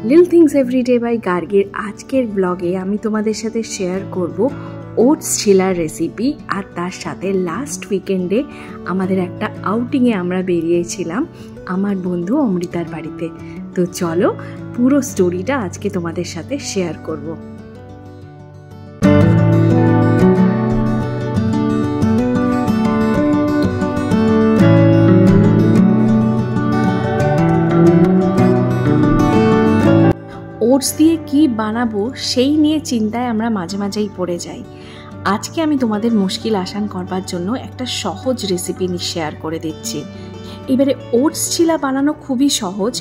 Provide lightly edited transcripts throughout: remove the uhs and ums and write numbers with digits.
Little things everyday by গার্গীর আজকের ব্লগে আমি তোমাদের সাথে শেয়ার করব ওটস চিলার রেসিপি। আর তার সাথে লাস্ট উইকেন্ডে আমাদের একটা আউটিংয়ে আমরা বেরিয়েছিলাম আমার বন্ধু অমৃতার বাড়িতে। তো চলো পুরো স্টোরিটা আজকে তোমাদের সাথে শেয়ার করব। ওটস দিয়ে কি বানাবো সেই নিয়ে চিন্তায় আমরা মাঝে মাঝেই পড়ে যাই। আজকে আমি তোমাদের মুশকিল আসান করবার জন্য একটা সহজ রেসিপি শেয়ার করে দিচ্ছি। এবারে ওটস চিলা বানানো খুবই সহজ।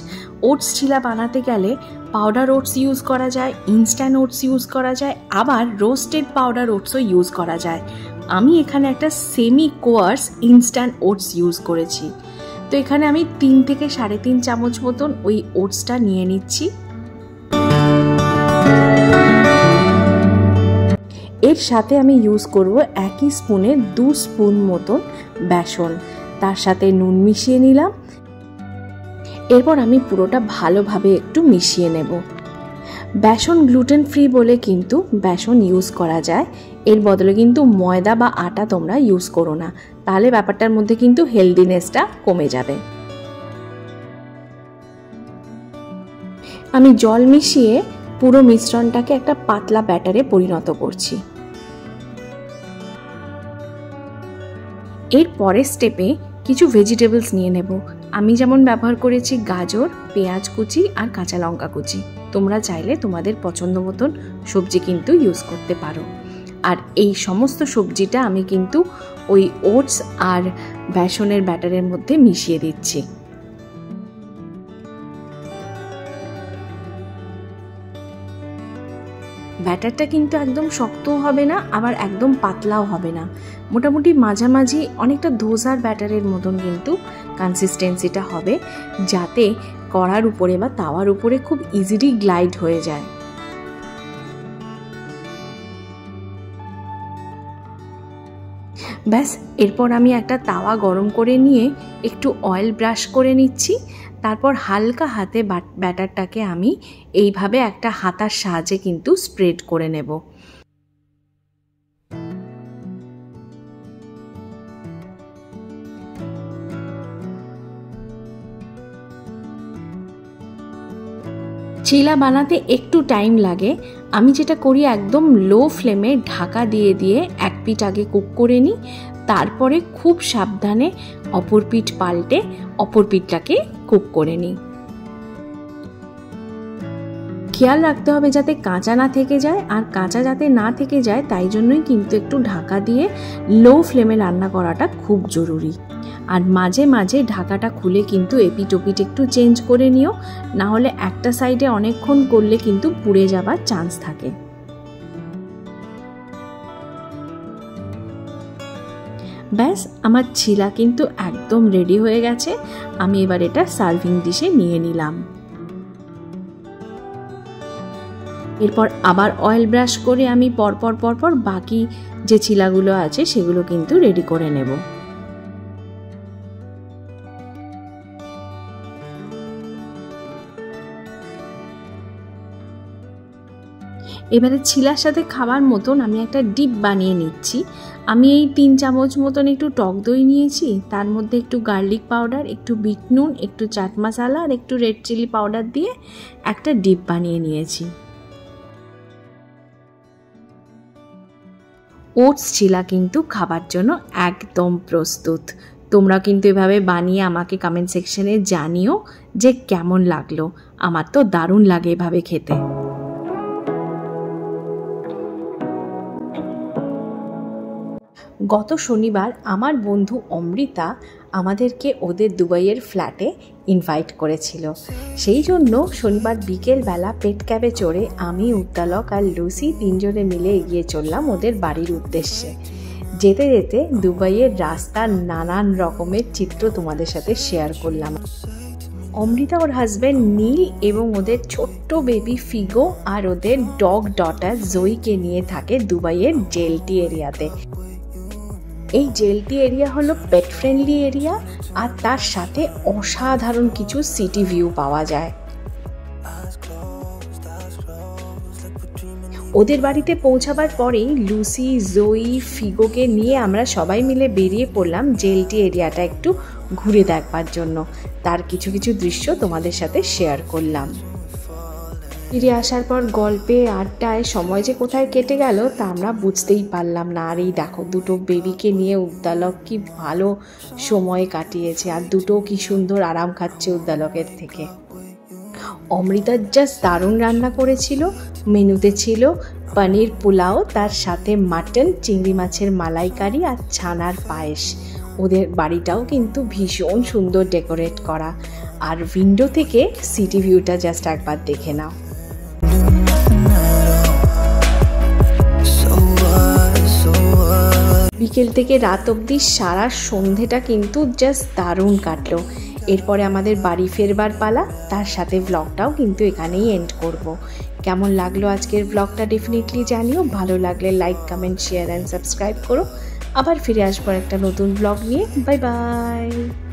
ওটস চিলা বানাতে গেলে পাউডার ওটস ইউজ করা যায়, ইনস্ট্যান্ট ওটস ইউজ করা যায়, আবার রোস্টেড পাউডার ওটসও ইউজ করা যায়। আমি এখানে একটা semi quartz instant oats use করেছি। তো এখানে আমি 3 থেকে 3.5 চামচ মতন ওই ওটসটা নিয়ে নিচ্ছি। এর সাথে আমি ইউজ করব একই স্পুনে 2 স্পুন মতন বেসন, তার সাথে নুন মিশিয়ে নিলাম। এরপর আমি পুরোটা ভালোভাবে একটু মিশিয়ে নেব। বেসন গ্লুটেন ফ্রি বলে কিন্তু বেসন ইউজ করা যায়, এর বদলে কিন্তু ময়দা বা আটা তোমরা ইউজ করো না, তাহলে ব্যাপারটার মধ্যে কিন্তু হেলদিনেসটা কমে যাবে। আমি জল মিশিয়ে পুরো মিশ্রণটাকে একটা পাতলা ব্যাটারে পরিণত করছি। এর পরের স্টেপে কিছু ভেজিটেবলস নিয়ে নেব। আমি যেমন ব্যবহার করেছি গাজর, পেঁয়াজ কুচি আর কাঁচা লঙ্কা কুচি। তোমরা চাইলে তোমাদের পছন্দ মতন সবজি কিন্তু ইউজ করতে পারো। আর এই সমস্ত সবজিটা আমি কিন্তু ওই ওটস আর বেসনের ব্যাটারের মধ্যে মিশিয়ে দিচ্ছি। ব্যাটারটা কিন্তু একদম শক্তও হবে না, আবার একদম পাতলাও হবে না, মোটামুটি মাঝামাঝি অনেকটা ধোসার ব্যাটারের মতন কিন্তু কনসিস্টেন্সিটা হবে, যাতে কড়ার উপরে বা তাওয়ার উপরে খুব ইজিলি গ্লাইড হয়ে যায়। ব্যাস, এরপর আমি একটা তাওয়া গরম করে নিয়ে একটু অয়েল ব্রাশ করে নিচ্ছি। তারপর হালকা হাতে ব্যাটারটাকে আমি এইভাবে একটা হাতার সাহায্যে কিন্তু স্প্রেড করে নেব। চিলা বানাতে একটু টাইম লাগে। আমি যেটা করি একদম লো ফ্লেমে ঢাকা দিয়ে দিয়ে এক পিঠ আগে কুক করে নিই, তারপরে খুব সাবধানে অপর পিঠ পাল্টে অপর পিঠটাকে কুক করে নিই। খেয়াল রাখতে হবে যাতে কাঁচা না থেকে যায়, আর কাঁচা যাতে না থেকে যায় তাই জন্যই কিন্তু একটু ঢাকা দিয়ে লো ফ্লেমে রান্না করাটা খুব জরুরি। আর মাঝে মাঝে ঢাকাটা খুলে কিন্তু এপিট ওপিট একটু চেঞ্জ করে নিও, না হলে একটা সাইডে অনেকক্ষণ করলে কিন্তু পুড়ে যাবার চান্স থাকে। ব্যাস, আমার চিলা কিন্তু একদম রেডি হয়ে গেছে। আমি এবার এটা সার্ভিং ডিশে নিয়ে নিলাম। এরপর আবার অয়েল ব্রাশ করে আমি পরপর বাকি যে চিলাগুলো আছে সেগুলো কিন্তু রেডি করে নেব। এবারে চিলার সাথে খাবার মতন আমি একটা ডিপ বানিয়ে নিচ্ছি। আমি এই 3 চামচ মতন একটু টক দই নিয়েছি, তার মধ্যে একটু গার্লিক পাউডার, একটু বিট নুন, একটু চাট মশলা আর একটু রেড চিলি পাউডার দিয়ে একটা ডিপ বানিয়ে নিয়েছি। ওটস চিলা কিন্তু খাবার জন্য একদম প্রস্তুত। তোমরা কিন্তু এভাবে বানিয়ে আমাকে কমেন্ট সেকশনে জানিও যে কেমন লাগলো। আমার তো দারুণ লাগে এভাবে খেতে। গত শনিবার আমার বন্ধু অমৃতা আমাদেরকে ওদের দুবাইয়ের ফ্ল্যাটে ইনভাইট করেছিল। সেই জন্য শনিবার বিকেলবেলা পেট ক্যাবে চড়ে আমি, উত্তালক আর লুসি 3 জনে মিলে এগিয়ে চললাম ওদের বাড়ির উদ্দেশ্যে। যেতে যেতে দুবাইয়ের রাস্তার নানান রকমের চিত্র তোমাদের সাথে শেয়ার করলাম। অমৃতা ওর হাজব্যান্ড নীল এবং ওদের ছোট্ট বেবি ফিগো আর ওদের ডগ ডটার জয়ীকে নিয়ে থাকে দুবাইয়ের জেলটি এরিয়াতে। এই জেলটি এরিয়া হলো পেট ফ্রেন্ডলি এরিয়া, আর তার সাথে অসাধারণ কিছু সিটি ভিউ পাওয়া যায়। ওদের বাড়িতে পৌঁছাবার পরেই লুসি, জয়ী, ফিগোকে নিয়ে আমরা সবাই মিলে বেরিয়ে পড়লাম জেলটি এরিয়াটা একটু ঘুরে দেখবার জন্য। তার কিছু কিছু দৃশ্য তোমাদের সাথে শেয়ার করলাম। ফিরে আসার পর গল্পে আড্ডায় সময় যে কোথায় কেটে গেল তা আমরা বুঝতেই পারলাম না। আর এই দেখো দুটো বেবিকে নিয়ে উদ্দালক কি ভালো সময় কাটিয়েছে, আর দুটো কি সুন্দর আরাম খাচ্ছে উদ্দালকের থেকে। অমৃতা জাস্ট দারুণ রান্না করেছিল। মেনুতে ছিল পনির পোলাও, তার সাথে মাটন, চিংড়ি মাছের মালাইকারি আর ছানার পায়েস। ওদের বাড়িটাও কিন্তু ভীষণ সুন্দর ডেকোরেট করা। আর উইন্ডো থেকে সিটি ভিউটা জাস্ট একবার দেখে নাও। বিকেল থেকে রাত অবধি সারা সন্ধেটা কিন্তু জাস্ট দারুণ কাটলো। এরপরে আমাদের বাড়ি ফেরবার পালা, তার সাথে ব্লগটাও কিন্তু এখানেই এন্ড করব। কেমন লাগলো আজকের ব্লগটা ডেফিনেটলি জানিও। ভালো লাগলে like, comment, share and subscribe করো। আবার ফিরে আসবো একটা নতুন ব্লগ নিয়ে। Bye bye.